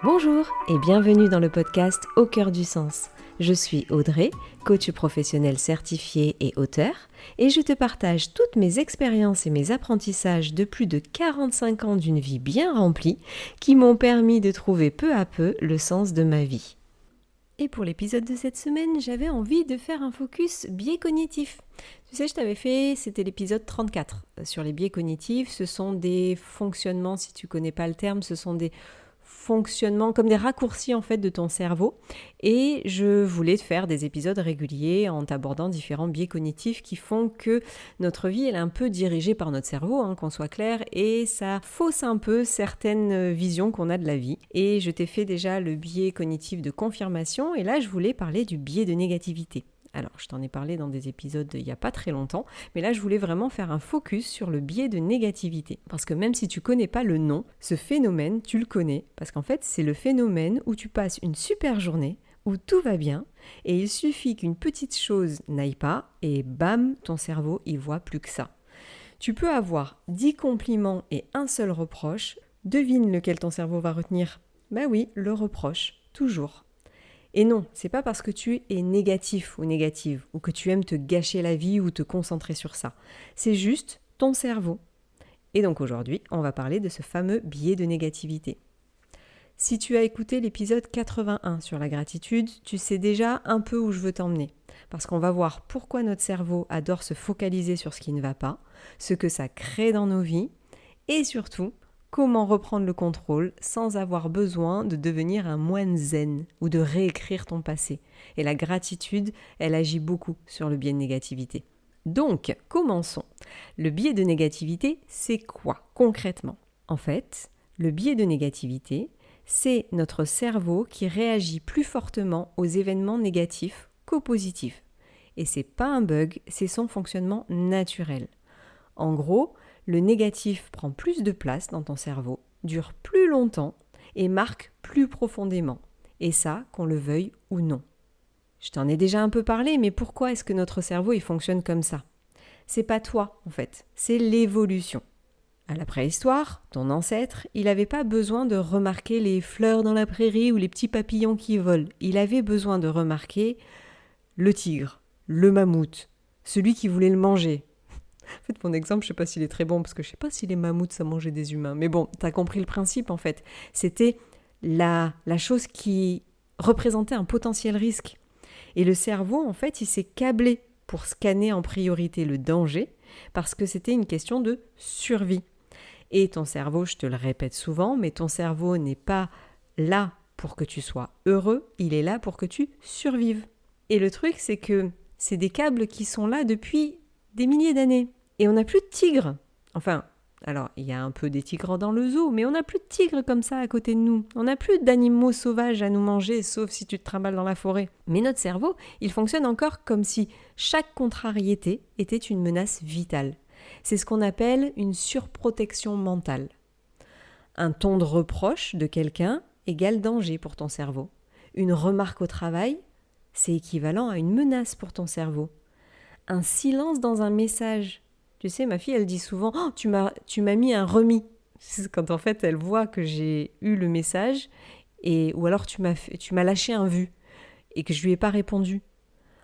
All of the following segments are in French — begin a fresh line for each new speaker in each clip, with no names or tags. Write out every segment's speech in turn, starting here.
Bonjour et bienvenue dans le podcast Au cœur du sens. Je suis Audrey, coach professionnel certifié et auteur, et je te partage toutes mes expériences et mes apprentissages de plus de 45 ans d'une vie bien remplie qui m'ont permis de trouver peu à peu le sens de ma vie. Et pour l'épisode de cette semaine, j'avais envie de faire un focus biais cognitif. Tu sais, je t'avais fait, c'était l'épisode 34 sur les biais cognitifs. Ce sont des fonctionnements, si tu connais pas le terme, ce sont des fonctionnements comme des raccourcis en fait de ton cerveau. Et je voulais te faire des épisodes réguliers en t'abordant différents biais cognitifs qui font que notre vie elle est un peu dirigée par notre cerveau, qu'on soit clair, et ça fausse un peu certaines visions qu'on a de la vie. Et je t'ai fait déjà le biais cognitif de confirmation, et là je voulais parler du biais de négativité. Alors, je t'en ai parlé dans des épisodes il n'y a pas très longtemps, mais là, je voulais vraiment faire un focus sur le biais de négativité. Parce que même si tu ne connais pas le nom, ce phénomène, tu le connais. Parce qu'en fait, c'est le phénomène où tu passes une super journée, où tout va bien, et il suffit qu'une petite chose n'aille pas, et bam, ton cerveau, il voit plus que ça. Tu peux avoir 10 compliments et un seul reproche. Devine lequel ton cerveau va retenir. Ben oui, le reproche, toujours. Et non, c'est pas parce que tu es négatif ou négative, ou que tu aimes te gâcher la vie ou te concentrer sur ça. C'est juste ton cerveau. Et donc aujourd'hui, on va parler de ce fameux biais de négativité. Si tu as écouté l'épisode 81 sur la gratitude, tu sais déjà un peu où je veux t'emmener. Parce qu'on va voir pourquoi notre cerveau adore se focaliser sur ce qui ne va pas, ce que ça crée dans nos vies, et surtout, comment reprendre le contrôle sans avoir besoin de devenir un moine zen ou de réécrire ton passé. Et la gratitude, elle agit beaucoup sur le biais de négativité. Donc, commençons. Le biais de négativité, c'est quoi concrètement ? En fait, le biais de négativité, c'est notre cerveau qui réagit plus fortement aux événements négatifs qu'aux positifs. Et c'est pas un bug, c'est son fonctionnement naturel. En gros, le négatif prend plus de place dans ton cerveau, dure plus longtemps et marque plus profondément. Et ça, qu'on le veuille ou non. Je t'en ai déjà un peu parlé, mais pourquoi est-ce que notre cerveau il fonctionne comme ça ? C'est pas toi, en fait, c'est l'évolution. À la préhistoire, ton ancêtre, il n'avait pas besoin de remarquer les fleurs dans la prairie ou les petits papillons qui volent. Il avait besoin de remarquer le tigre, le mammouth, celui qui voulait le manger. En fait, mon exemple, je sais pas s'il est très bon, parce que je sais pas si les mammouths, ça mangeait des humains. Mais bon, t'as compris le principe, en fait. C'était la chose qui représentait un potentiel risque. Et le cerveau, en fait, il s'est câblé pour scanner en priorité le danger, parce que c'était une question de survie. Et ton cerveau, je te le répète souvent, mais ton cerveau n'est pas là pour que tu sois heureux, il est là pour que tu survives. Et le truc, c'est que c'est des câbles qui sont là depuis des milliers d'années. Et on n'a plus de tigres. Enfin, alors, il y a un peu des tigres dans le zoo, mais on n'a plus de tigres comme ça à côté de nous. On n'a plus d'animaux sauvages à nous manger, sauf si tu te trimbales dans la forêt. Mais notre cerveau, il fonctionne encore comme si chaque contrariété était une menace vitale. C'est ce qu'on appelle une surprotection mentale. Un ton de reproche de quelqu'un égale danger pour ton cerveau. Une remarque au travail, c'est équivalent à une menace pour ton cerveau. Un silence dans un message. Tu sais, ma fille, elle dit souvent « Oh, tu m'as mis un remis ». C'est quand en fait, elle voit que j'ai eu le message, ou alors tu m'as lâché un vu et que je lui ai pas répondu.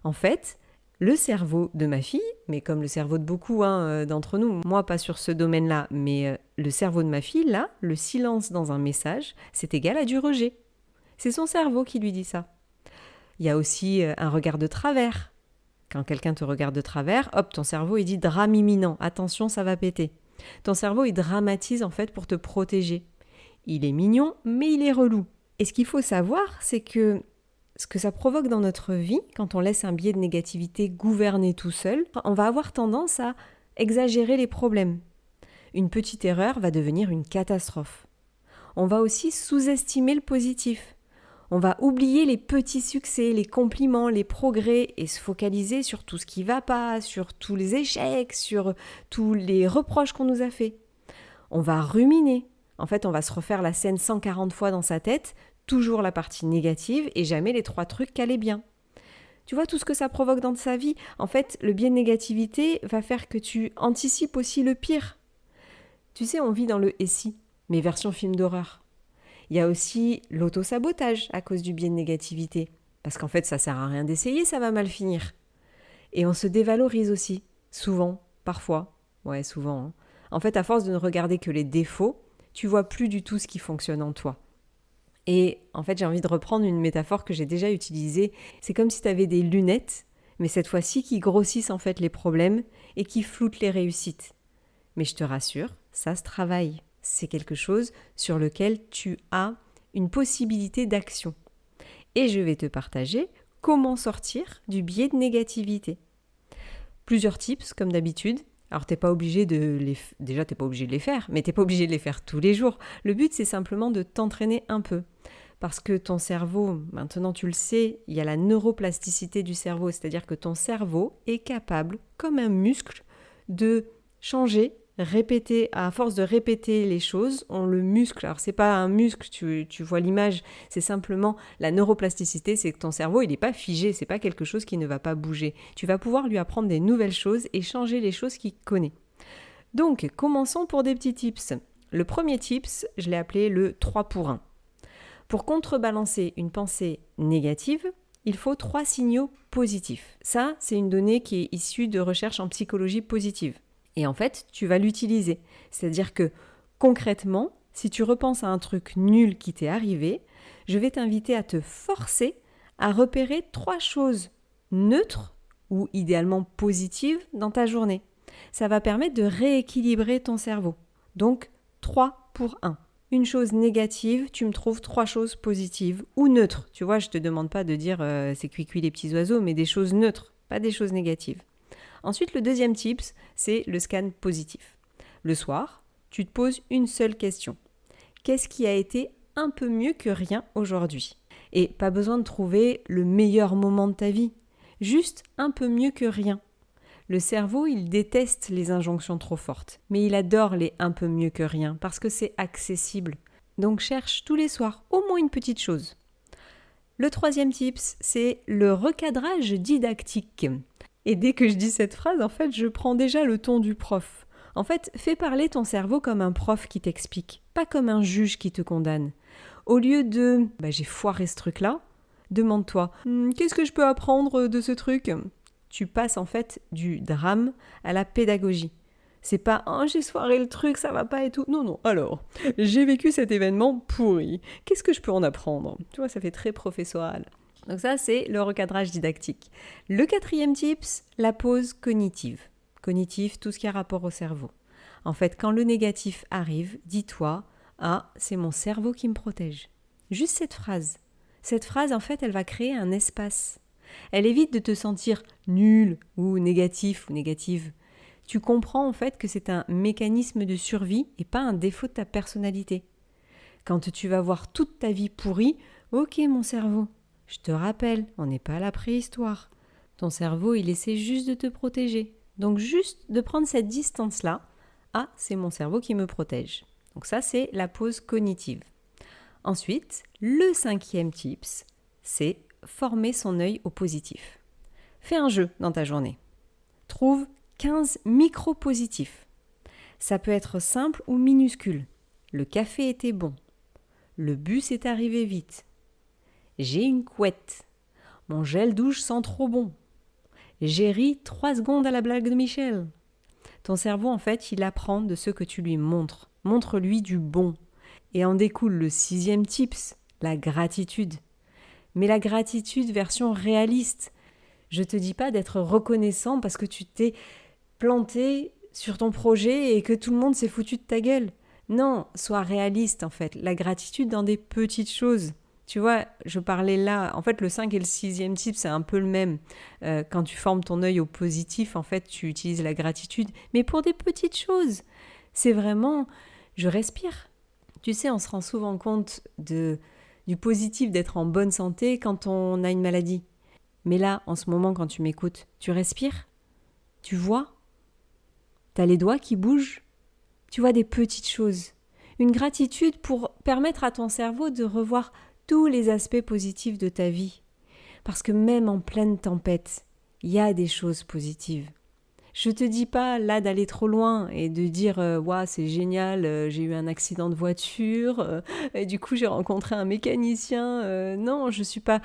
En fait, le cerveau de ma fille, mais comme le cerveau de beaucoup d'entre nous, moi pas sur ce domaine-là, mais le cerveau de ma fille, là, le silence dans un message, c'est égal à du rejet. C'est son cerveau qui lui dit ça. Il y a aussi un regard de travers. Quand quelqu'un te regarde de travers, hop, ton cerveau il dit drame imminent, attention ça va péter. Ton cerveau il dramatise en fait pour te protéger. Il est mignon, mais il est relou. Et ce qu'il faut savoir, c'est que ce que ça provoque dans notre vie, quand on laisse un biais de négativité gouverner tout seul, on va avoir tendance à exagérer les problèmes. Une petite erreur va devenir une catastrophe. On va aussi sous-estimer le positif. On va oublier les petits succès, les compliments, les progrès et se focaliser sur tout ce qui ne va pas, sur tous les échecs, sur tous les reproches qu'on nous a faits. On va ruminer. En fait, on va se refaire la scène 140 fois dans sa tête, toujours la partie négative et jamais les 3 trucs qui allaient bien. Tu vois tout ce que ça provoque dans sa vie ? En fait, le biais de négativité va faire que tu anticipes aussi le pire. Tu sais, on vit dans le « et si », mais version film d'horreur. Il y a aussi l'auto-sabotage à cause du biais de négativité. Parce qu'en fait, ça sert à rien d'essayer, ça va mal finir. Et on se dévalorise aussi, souvent, parfois. Ouais, souvent. Hein. En fait, à force de ne regarder que les défauts, tu vois plus du tout ce qui fonctionne en toi. Et en fait, j'ai envie de reprendre une métaphore que j'ai déjà utilisée. C'est comme si tu avais des lunettes, mais cette fois-ci qui grossissent en fait les problèmes et qui floutent les réussites. Mais je te rassure, ça se travaille. C'est quelque chose sur lequel tu as une possibilité d'action. Et je vais te partager comment sortir du biais de négativité. Plusieurs tips, comme d'habitude. Alors, t'es pas obligé de les faire, mais t'es pas obligé de les faire tous les jours. Le but, c'est simplement de t'entraîner un peu. Parce que ton cerveau, maintenant tu le sais, il y a la neuroplasticité du cerveau, c'est-à-dire que ton cerveau est capable, comme un muscle, de changer, répéter, à force de répéter les choses, on le muscle. Alors c'est pas un muscle, tu vois l'image, c'est simplement la neuroplasticité, c'est que ton cerveau il n'est pas figé, c'est pas quelque chose qui ne va pas bouger. Tu vas pouvoir lui apprendre des nouvelles choses et changer les choses qu'il connaît. Donc commençons pour des petits tips. Le premier tips, je l'ai appelé le 3 pour 1. Pour contrebalancer une pensée négative, il faut 3 signaux positifs. Ça, c'est une donnée qui est issue de recherches en psychologie positive. Et en fait, tu vas l'utiliser. C'est-à-dire que concrètement, si tu repenses à un truc nul qui t'est arrivé, je vais t'inviter à te forcer à repérer 3 choses neutres ou idéalement positives dans ta journée. Ça va permettre de rééquilibrer ton cerveau. Donc, 3 pour 1. Une chose négative, tu me trouves 3 choses positives ou neutres. Tu vois, je ne te demande pas de dire c'est cuicui les petits oiseaux, mais des choses neutres, pas des choses négatives. Ensuite, le deuxième tips, c'est le scan positif. Le soir, tu te poses une seule question. Qu'est-ce qui a été un peu mieux que rien aujourd'hui ? Et pas besoin de trouver le meilleur moment de ta vie, juste un peu mieux que rien. Le cerveau, il déteste les injonctions trop fortes, mais il adore les un peu mieux que rien parce que c'est accessible. Donc cherche tous les soirs au moins une petite chose. Le troisième tips, c'est le recadrage didactique. Et dès que je dis cette phrase, en fait, je prends déjà le ton du prof. En fait, fais parler ton cerveau comme un prof qui t'explique, pas comme un juge qui te condamne. Au lieu de « j'ai foiré ce truc-là », demande-toi « qu'est-ce que je peux apprendre de ce truc ?» Tu passes en fait du drame à la pédagogie. C'est pas « oh, j'ai foiré le truc, ça va pas et tout ». Non, alors, j'ai vécu cet événement pourri. Qu'est-ce que je peux en apprendre ? Tu vois, ça fait très professoral. Donc ça, c'est le recadrage didactique. Le quatrième tips, la pause cognitive. Cognitive, tout ce qui a rapport au cerveau. En fait, quand le négatif arrive, dis-toi « ah, c'est mon cerveau qui me protège ». Juste cette phrase. Cette phrase, en fait, elle va créer un espace. Elle évite de te sentir nul ou négatif ou négative. Tu comprends en fait que c'est un mécanisme de survie et pas un défaut de ta personnalité. Quand tu vas voir toute ta vie pourrie, ok mon cerveau, je te rappelle, on n'est pas à la préhistoire. Ton cerveau, il essaie juste de te protéger. Donc juste de prendre cette distance-là, ah, c'est mon cerveau qui me protège. Donc ça, c'est la pause cognitive. Ensuite, le cinquième tips, c'est former son œil au positif. Fais un jeu dans ta journée. Trouve 15 micro-positifs. Ça peut être simple ou minuscule. Le café était bon. Le bus est arrivé vite. J'ai une couette. Mon gel douche sent trop bon. J'ai ri 3 secondes à la blague de Michel. Ton cerveau, en fait, il apprend de ce que tu lui montres. Montre-lui du bon. Et en découle le 6e tips, la gratitude. Mais la gratitude version réaliste. Je te dis pas d'être reconnaissant parce que tu t'es planté sur ton projet et que tout le monde s'est foutu de ta gueule. Non, sois réaliste en fait. La gratitude dans des petites choses. Tu vois, je parlais là, en fait le 5 et le 6e type, c'est un peu le même. Quand tu formes ton œil au positif, en fait, tu utilises la gratitude, mais pour des petites choses. C'est vraiment, je respire. Tu sais, on se rend souvent compte du positif d'être en bonne santé quand on a une maladie. Mais là, en ce moment, quand tu m'écoutes, tu respires ? Tu vois ? T'as les doigts qui bougent ? Tu vois des petites choses. Une gratitude pour permettre à ton cerveau de revoir tous les aspects positifs de ta vie. Parce que même en pleine tempête, il y a des choses positives. Je te dis pas là d'aller trop loin et de dire ouah, c'est génial, j'ai eu un accident de voiture et du coup j'ai rencontré un mécanicien. Non, je suis pas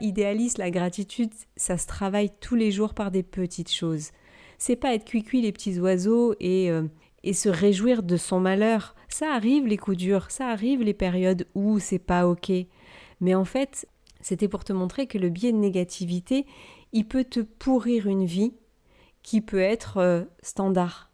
idéaliste. La gratitude, ça se travaille tous les jours par des petites choses. C'est pas être cuicui les petits oiseaux et se réjouir de son malheur. Ça arrive les coups durs, ça arrive les périodes où c'est pas ok. Mais en fait, c'était pour te montrer que le biais de négativité, il peut te pourrir une vie qui peut être standard.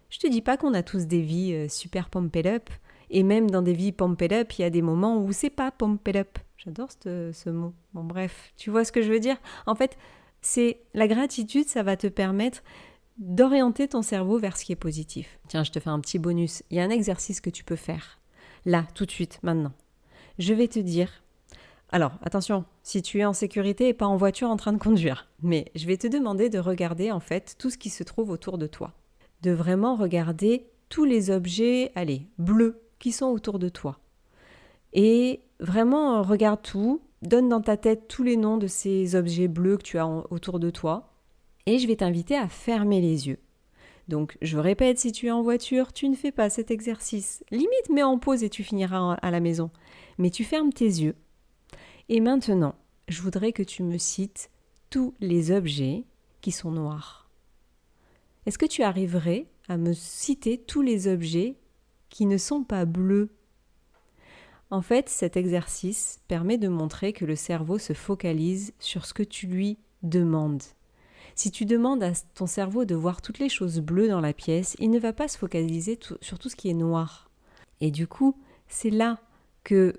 Je te dis pas qu'on a tous des vies super pumped up, et même dans des vies pumped up, il y a des moments où c'est pas pumped up. J'adore ce mot. Bon bref, tu vois ce que je veux dire ? En fait, c'est la gratitude, ça va te permettre d'orienter ton cerveau vers ce qui est positif. Tiens, je te fais un petit bonus. Il y a un exercice que tu peux faire, là, tout de suite, maintenant. Je vais te dire... Alors, attention, si tu es en sécurité et pas en voiture en train de conduire, mais je vais te demander de regarder en fait tout ce qui se trouve autour de toi. De vraiment regarder tous les objets, bleus qui sont autour de toi. Et vraiment, regarde tout, donne dans ta tête tous les noms de ces objets bleus que tu as autour de toi. Et je vais t'inviter à fermer les yeux. Donc, je répète, si tu es en voiture, tu ne fais pas cet exercice. Limite, mets en pause et tu finiras à la maison. Mais tu fermes tes yeux. Et maintenant, je voudrais que tu me cites tous les objets qui sont noirs. Est-ce que tu arriverais à me citer tous les objets qui ne sont pas bleus ? En fait, cet exercice permet de montrer que le cerveau se focalise sur ce que tu lui demandes. Si tu demandes à ton cerveau de voir toutes les choses bleues dans la pièce, il ne va pas se focaliser sur tout ce qui est noir. Et du coup, c'est là que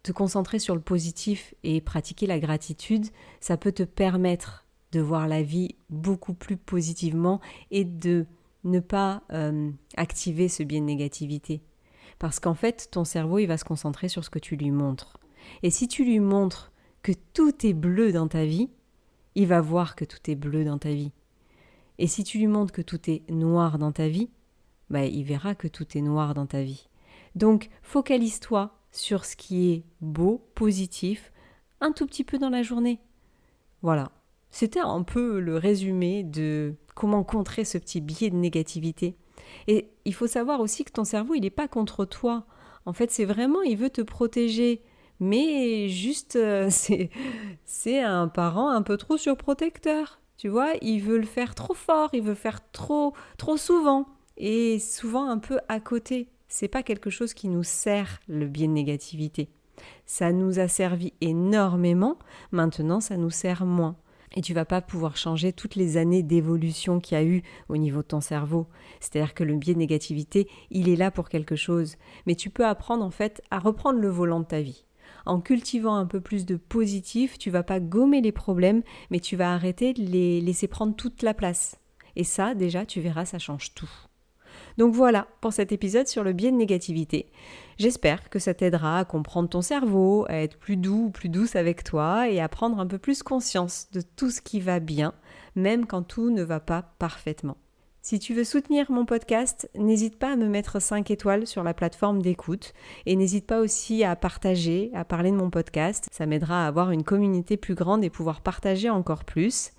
te concentrer sur le positif et pratiquer la gratitude, ça peut te permettre de voir la vie beaucoup plus positivement et de ne pas activer ce biais de négativité. Parce qu'en fait, ton cerveau, il va se concentrer sur ce que tu lui montres. Et si tu lui montres que tout est bleu dans ta vie, il va voir que tout est bleu dans ta vie. Et si tu lui montres que tout est noir dans ta vie, il verra que tout est noir dans ta vie. Donc, focalise-toi sur ce qui est beau, positif, un tout petit peu dans la journée. Voilà. C'était un peu le résumé de comment contrer ce petit biais de négativité. Et il faut savoir aussi que ton cerveau, il n'est pas contre toi. En fait, c'est vraiment, il veut te protéger. Mais juste, c'est un parent un peu trop surprotecteur. Tu vois, il veut le faire trop fort, il veut faire trop souvent. Et souvent un peu à côté. C'est pas quelque chose qui nous sert, le biais de négativité. Ça nous a servi énormément, maintenant ça nous sert moins. Et tu vas pas pouvoir changer toutes les années d'évolution qu'il y a eu au niveau de ton cerveau. C'est-à-dire que le biais de négativité, il est là pour quelque chose. Mais tu peux apprendre en fait à reprendre le volant de ta vie. En cultivant un peu plus de positif, tu vas pas gommer les problèmes, mais tu vas arrêter de les laisser prendre toute la place. Et ça, déjà, tu verras, ça change tout. Donc voilà pour cet épisode sur le biais de négativité. J'espère que ça t'aidera à comprendre ton cerveau, à être plus doux ou plus douce avec toi et à prendre un peu plus conscience de tout ce qui va bien, même quand tout ne va pas parfaitement. Si tu veux soutenir mon podcast, n'hésite pas à me mettre 5 étoiles sur la plateforme d'écoute et n'hésite pas aussi à partager, à parler de mon podcast. Ça m'aidera à avoir une communauté plus grande et pouvoir partager encore plus.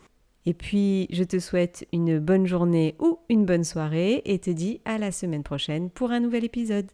Et puis, je te souhaite une bonne journée ou une bonne soirée et te dis à la semaine prochaine pour un nouvel épisode.